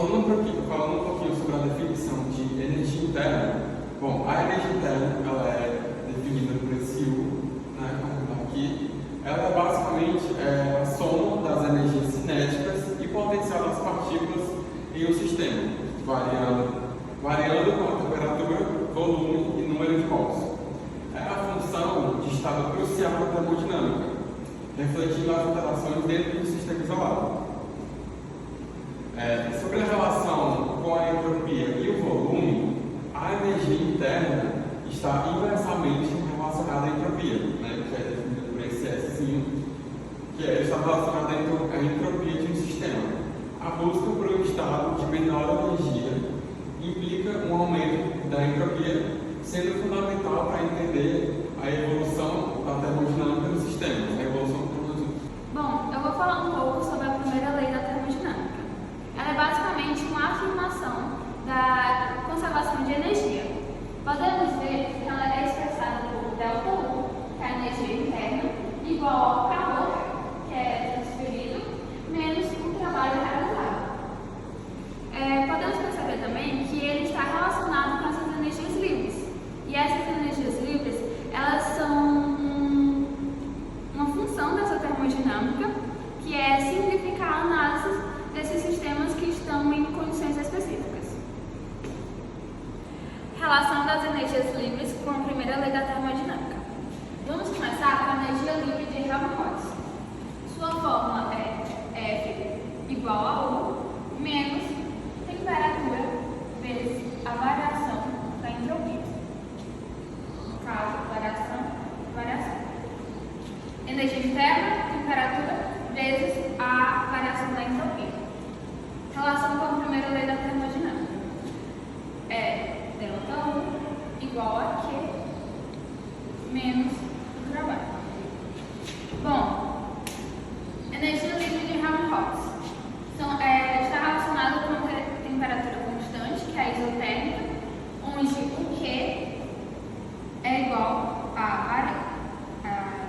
falando um pouquinho sobre a definição de energia interna, bom, a energia interna ela é definida por esse U, né, como está aqui. Ela é basicamente a soma das energias cinéticas e potencial das partículas em um sistema, variando com a temperatura, volume e número de mols. É a função de estado crucial da termodinâmica, refletindo as interações dentro do sistema isolado. Sobre a relação com a entropia e o volume, a energia interna está inversamente relacionada à entropia, né, que é definida por esse S, que está relacionada à entropia de um sistema. A busca por um estado de menor energia implica um aumento da entropia, sendo fundamental para entender a evolução da termodinâmica dos sistemas, a evolução da termodinâmica. Bom, eu vou falar um pouco sobre a primeira lei da termodinâmica. Ela é basicamente uma afirmação da conservação de energia. Podemos ver que ela é expressada por ΔU, que é a energia interna, igual ao calor, que é transferido, menos o trabalho realizado. Podemos perceber também que ele está relacionado com essas energias livres. E essas energias livres, elas são uma função dessa termodinâmica, que é simplificar a análise desses sistemas que estão em condições específicas. Relação das energias livres com a primeira lei da termodinâmica. Vamos começar com a energia livre de Helmholtz. Sua fórmula é F igual a U menos temperatura vezes a variação da entropia. No caso, variação. Energia interna, temperatura vezes a variação da entropia. Relação com a primeira lei da termodinâmica. ΔU igual a Q menos o trabalho. Bom, energia livre de Helmholtz está relacionada com a temperatura constante, que é a isotérmica, onde o Q é igual a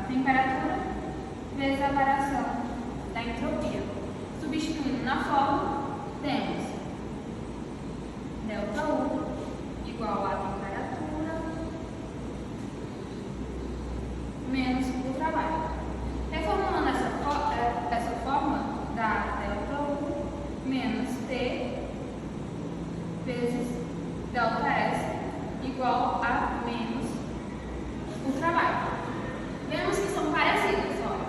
temperatura vezes a variação da entropia. Substituindo na fórmula, temos ΔU igual a temperatura menos o trabalho. Reformulando essa fórmula, dá ΔU menos T vezes ΔS igual a menos o trabalho. Vemos que são parecidas, olha.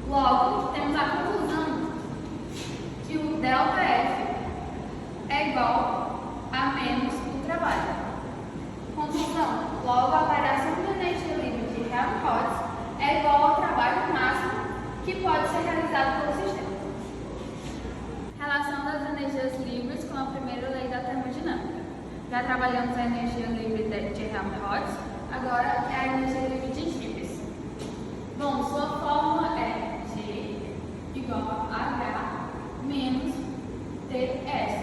Logo, temos a conclusão que o ΔF é igual a menos o trabalho. Conclusão, logo a variação de energia livre de Helmholtz é igual ao trabalho máximo que pode ser realizado pelo sistema. Relação das energias livres com a primeira lei da termodinâmica. Já trabalhamos a energia livre de Helmholtz, agora é a energia livre de Gibbs. Bom, sua fórmula é G igual a H menos TS,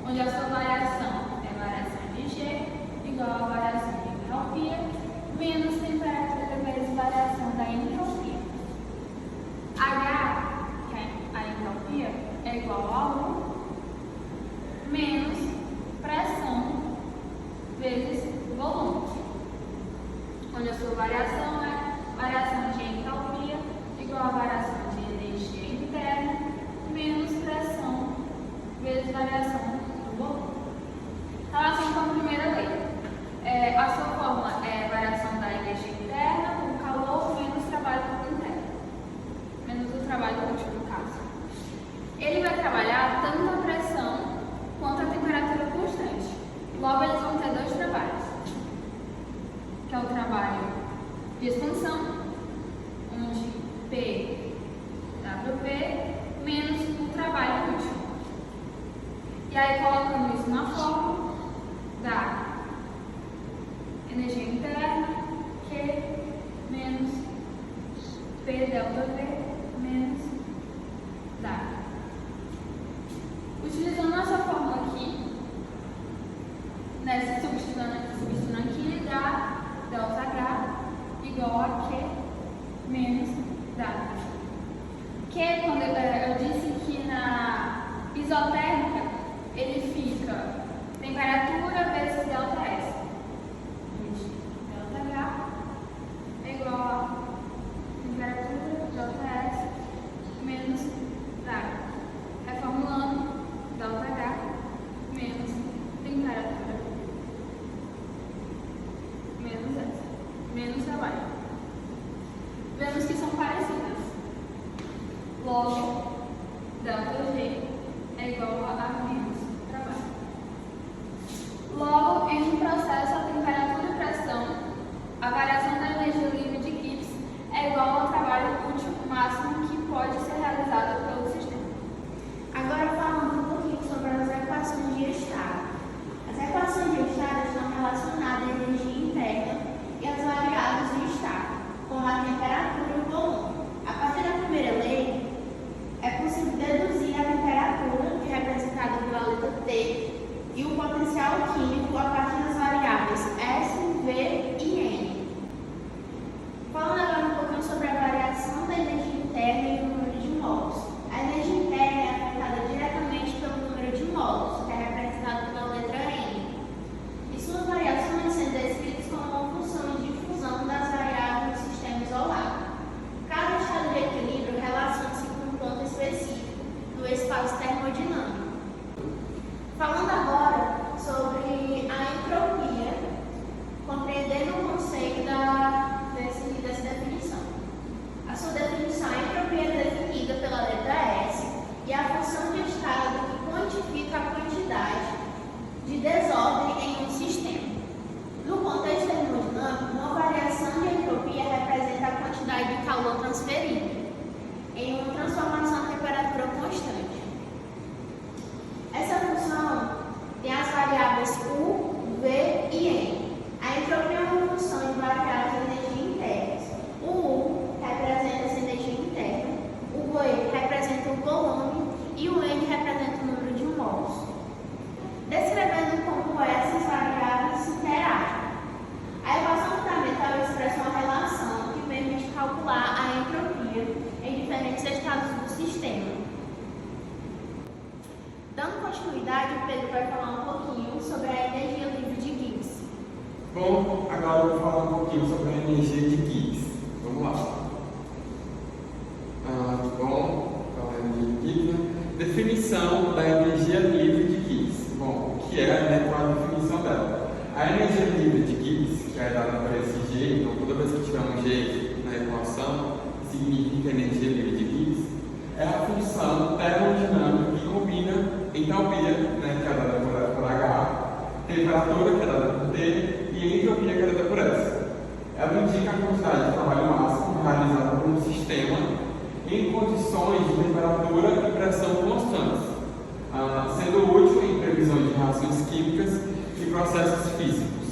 onde a sua variação é variação de G igual a variação de entropia menos temperatura vezes variação da entropia. H, que é a entropia, é igual a U menos pressão vezes volume, onde a sua variação é variação de entropia igual a variação de energia interna menos pressão vezes variação do volume. Relação com a primeira lei. A sua fórmula é variação da energia interna com calor menos trabalho interno. Menos o trabalho útil, no caso. Ele vai trabalhar tanto a pressão quanto a temperatura constante. Logo, eles vão ter dois trabalhos, que é o trabalho de expansão, onde P WP menos o trabalho útil. E aí, colocando isso na fórmula, dá energia interna, Q menos P ΔV menos W. Utilizando nossa fórmula aqui, substituindo aqui, dá ΔH igual a Q menos W. Que quando eu disse que na isotérmica potencial químico a partir das variáveis S, V e N. Falando agora um pouquinho sobre a variação da energia interna e o número de molos. A energia interna é afetada diretamente pelo número de molos, que é representado pela letra N, e suas variações sendo descritas como uma função de difusão das variáveis do sistema isolado. Cada estado de equilíbrio relaciona-se com um ponto específico do espaço termodinâmico. Falando agora sobre a entropia, compreendendo o conceito dessa definição. A sua definição, a entropia é definida pela letra S e é a função de estado que quantifica a quantidade de desordem em um sistema. No contexto termodinâmico, uma variação de entropia representa a quantidade de calor transferido em uma transformação a temperatura constante. Essa função tem as variáveis U, V e N. A entropia é uma função de variáveis de energia internas. O U representa essa energia interna, o V representa o volume e o N representa o número de mols. Descrevendo como essas variáveis se interagem. A equação fundamental expressa uma relação que permite calcular a entropia em diferentes estados do sistema. Dando continuidade, o Pedro vai falar um pouquinho sobre a energia livre de Gibbs. Bom, agora eu vou falar um pouquinho sobre a energia de Gibbs. Vamos lá. Bom, a energia de Gibbs, né? Definição da energia livre de Gibbs. Bom, o que é, né? Qual a definição dela? A energia livre de Gibbs, que é dada por esse G, então toda vez que tiver um G na equação, significa energia livre de Gibbs, é a função termodinâmica que combina entropia, né, que é dada por H, temperatura, que é dada por T, e entropia, que é dada por S. Ela indica a quantidade de trabalho máximo realizada por um sistema em condições de temperatura e pressão constantes, sendo útil em previsões de reações químicas e processos físicos.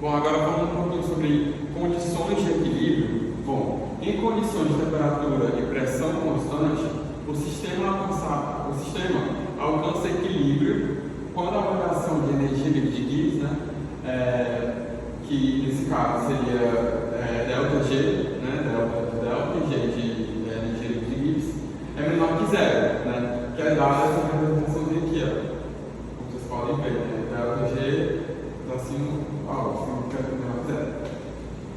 Bom, agora falando um pouquinho sobre condições de equilíbrio. Bom, em condições de temperatura e pressão constante, o sistema alcança equilíbrio quando a variação de energia livre de Gibbs, né, que nesse caso seria ΔG, né, delta G de energia livre de Gibbs, é menor que zero, né, que é dada essa representação aqui, ó. Como vocês podem ver, né, ΔG está assim, significa menor que zero.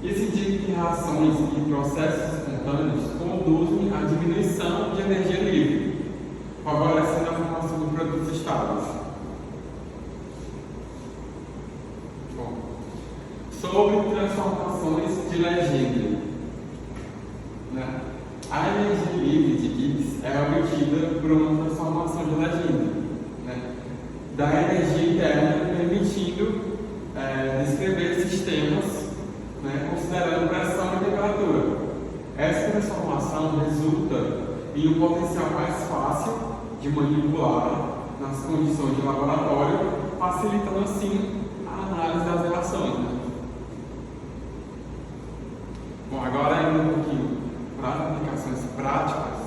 Isso indica que reações e processos espontâneos conduzem à diminuição de energia livre, favorecendo a formação de produtos estáveis. Bom, sobre transformações de Legendre, né? A energia livre de Gibbs é obtida por uma transformação de Legendre, né, da energia interna, permitindo descrever sistemas, né, considerando pressão e temperatura. Essa transformação resulta em um potencial mais fácil de manipular nas condições de laboratório, facilitando assim a análise das reações. Né? Bom, agora indo um pouquinho para as aplicações práticas,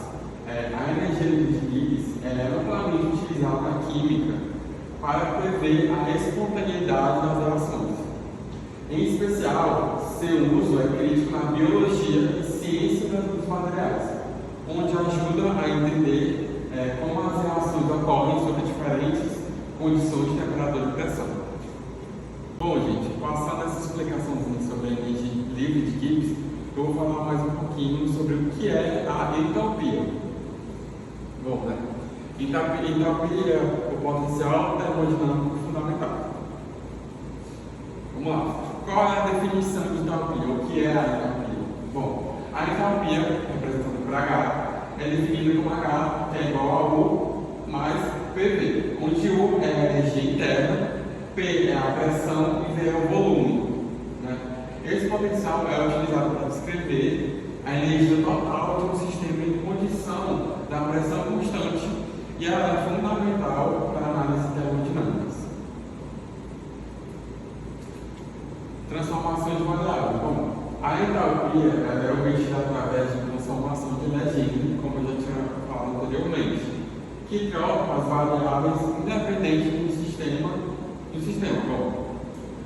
a energia livre de Gibbs é amplamente utilizada na química para prever a espontaneidade das reações. Em especial, seu uso é crítico na biologia e ciência dos materiais, onde ajuda a entender como as reações ocorrem sob diferentes condições de temperatura e pressão. Bom, gente, passando essa explicaçãozinha sobre a energia livre de Gibbs, eu vou falar mais um pouquinho sobre o que é a entropia. Bom, né? Entropia é o potencial termodinâmico fundamental. Vamos lá. Qual é a definição de entropia? O que é a entropia? Bom, a entropia, representada por H, é definida como H, que é igual a U mais PV, onde U é a energia interna, P é a pressão e V é o volume. Né? Esse potencial é utilizado para descrever a energia total de um sistema em condição da pressão constante e ela é fundamental para análise termodinâmicas. Transformações de variáveis. Bom, a entropia é obtida através de transformação de Legendre, como eu já tinha falado anteriormente. que troca as variáveis independentes do sistema. Bom,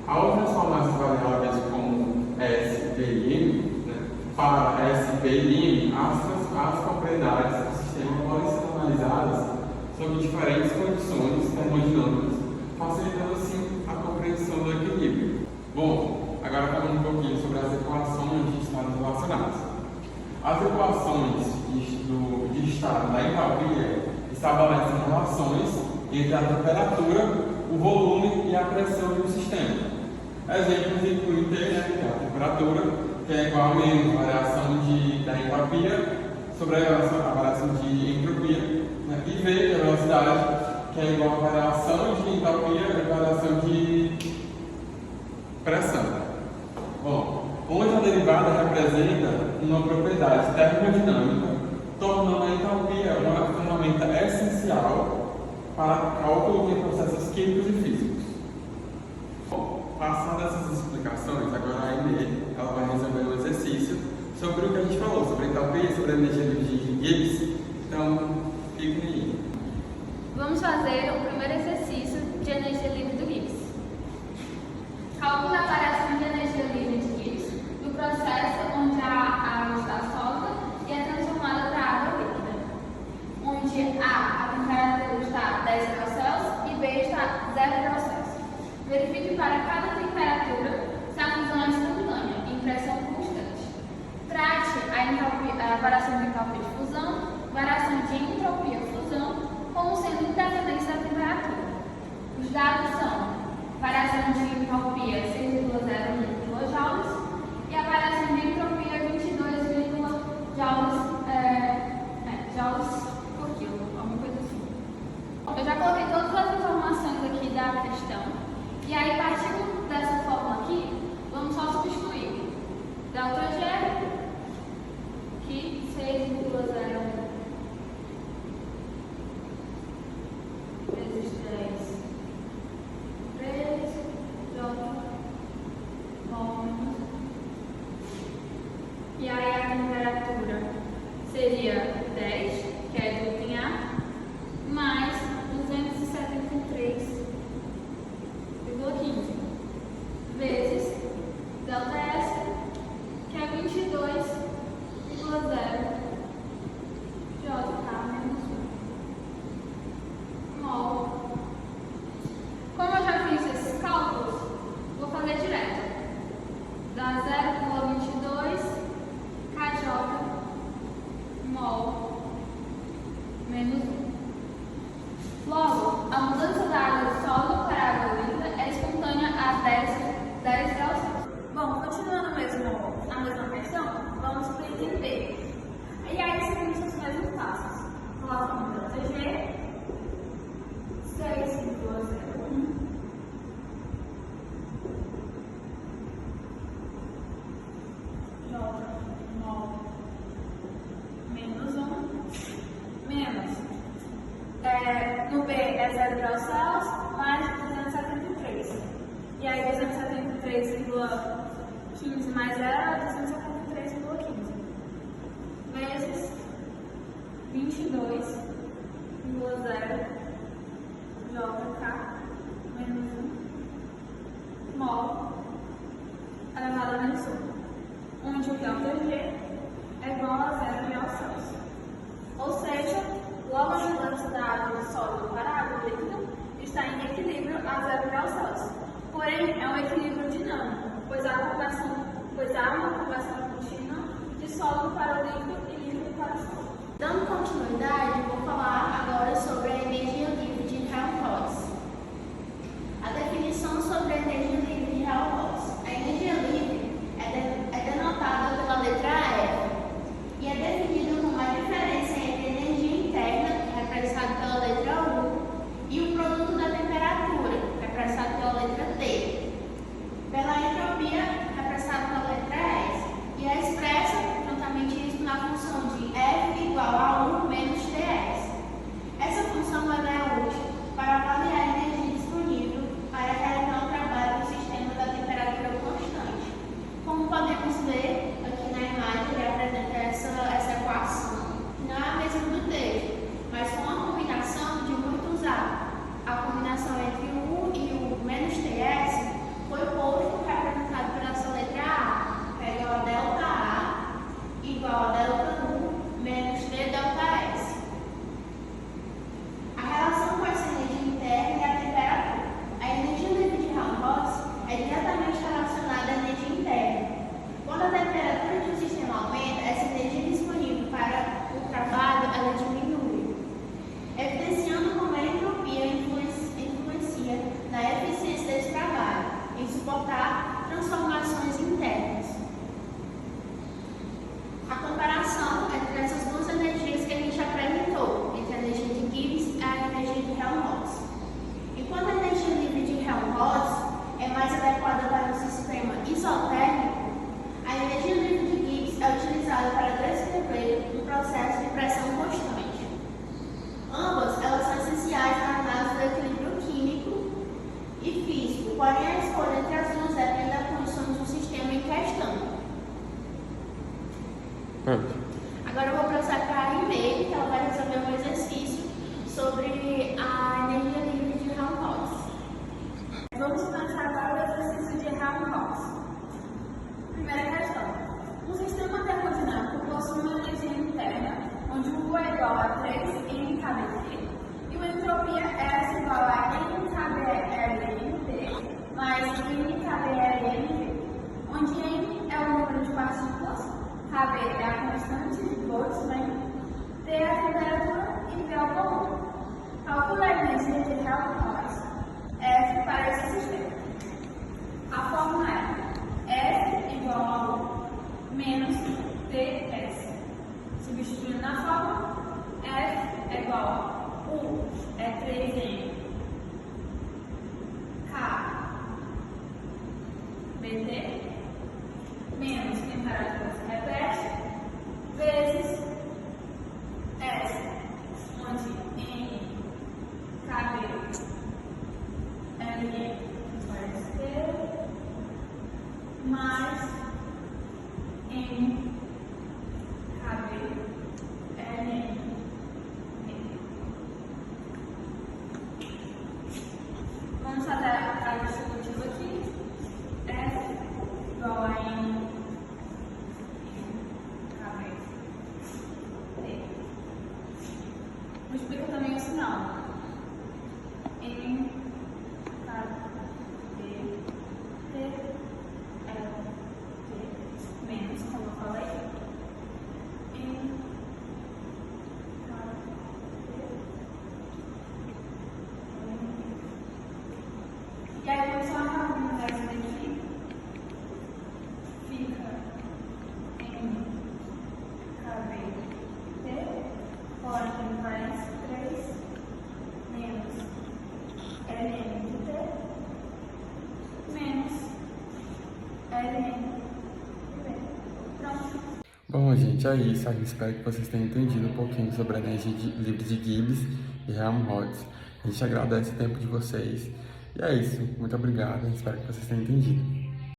ao transformar essas variáveis como S, V e M, né, para S, V e M, as propriedades do sistema podem ser analisadas sob diferentes condições termodinâmicas, facilitando assim a compreensão do equilíbrio. Bom, agora falando um pouquinho sobre as equações de estados relacionados. As equações de estado da entalpia estabelecem relações entre a temperatura, o volume e a pressão do sistema. Exemplos incluem T, né, que é a temperatura, que é igual a menos a variação da entalpia sobre a variação de entropia, né, e V, que é a velocidade, que é igual a variação de entalpia e a variação de pressão. Bom, onde a derivada representa uma propriedade termodinâmica, tornando a entalpia uma ferramenta essencial para cálculo de processos químicos e físicos. Bom, passando essas explicações, agora a Aimee ela vai resolver um exercício sobre o que a gente falou, sobre a entalpia, sobre a energia livre de Gibbs. Então, fiquem aí. Vamos fazer o primeiro exercício de energia livre do Gibbs. Calcule a variação de energia livre de Gibbs do processo onde a água está sólida e é transformada para água líquida, onde a temperatura está a 10 graus Celsius e B está a 0 graus Celsius. Verifique para cada temperatura se a fusão é espontânea em pressão constante. Trate a variação de entalpia de fusão, variação de entropia de fusão, como sendo independentes da temperatura. Os dados são variação de entropia 6,01 kJ e a variação de entropia 22,joules por quilo, alguma coisa assim. Eu já coloquei todas as informações aqui da questão e aí, partindo dessa fórmula aqui, vamos só substituir ΔG, que 6,01 vezes 3 J môl. E aí a temperatura seria 10, que é do item A, mais 273,15 vezes ΔS, que é 22,0 mol. Como eu já fiz esses cálculos, vou fazer direto. Dá 0,22 kJ mol menos 1. Logo, a mudança da água sólida para a água líquida é espontânea a 10 graus Celsius. Bom, continuando a mesma questão, vamos para o item B. E aí seguimos os mesmos passos. Colocamos ΔG 6,01 J mol menos 1 menos. No B é 0 graus Celsius mais 273. E aí 273,15 mais 0 é 273,15 vezes 22,0 JK menos 1 mol elevado a menos 1, onde o ΔG é igual a 0 graus Celsius. Ou seja, logo a mudança da água sólida para a água líquida está em equilíbrio a 0 graus Celsius. Porém, é um equilíbrio dinâmico, pois há uma conversão contínua de sólido para o líquido e líquido para o sólido. Dando continuidade, vou falar agora sobre a energia livre de Helmholtz. A definição sobre a energia livre de Helmholtz. A energia livre é denotada pela letra F e é definida como a diferença entre a energia interna, representada pela letra U, e o produto da temperatura, representado pela letra T, pela entropia, representada pela letra S, e é expressa juntamente isso na função de F igual a 1 menos Ts. Essa função é útil para avaliar a energia disponível para realizar o trabalho do sistema da temperatura constante. Como podemos ver aqui na imagem, ele apresenta essa equação, que não é a mesma do texto, mas com a combinação U é 3N. K, BT, menos, tem parágrafo que se repete, vezes S, onde N, KB, L, vai ser mais N, KB, L, vamos fazer a distributiva aqui. S igual a N, KB, T. Multiplica também o sinal. N, KB, T, L, T, menos, como eu falei. N, KB, e aí, quando só harmonizar isso daqui, fica N, KB, T, fora tem mais 3, menos LN de T, menos LN de B. Pronto. Bom, gente, é isso. Eu espero que vocês tenham entendido um pouquinho sobre a energia livre de Gibbs e Helmholtz. A gente agradece o tempo de vocês. E é isso. Muito obrigado. Espero que vocês tenham entendido.